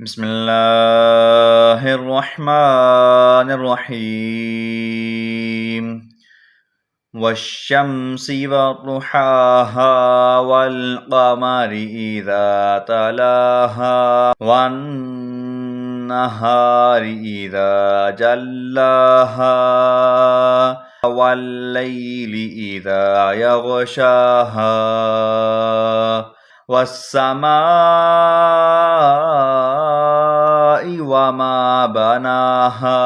بسم الله الرحمن الرحيم والشمس وضحاها والقمر إذا تلاها والنهار إذا جلاها والليل إذا يغشاها والسماء وما بناها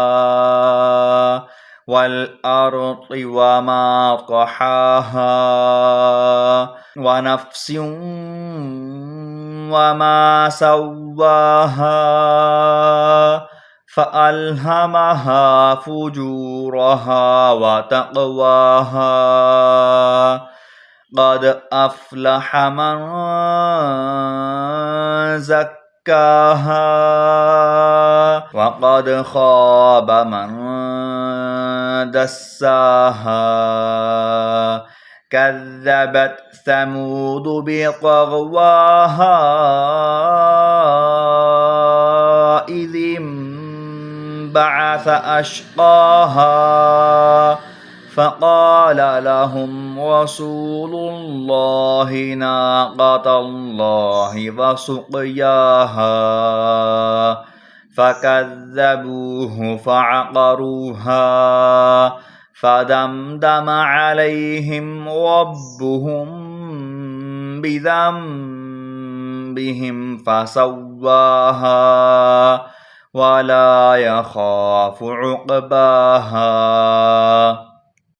والأرض وما طحاها ونفس وما سواها فألهمها فجورها وتقواها قد أفلح من زكاها وقد خاب من دساها كذبت ثمود بطغواها إذ انبعث أشقاها فقال لهم رسول الله ناقة الله وسقياها فكذبوه فعقروها فدمدم عليهم ربهم بذنبهم فسواها ولا يخاف عقباها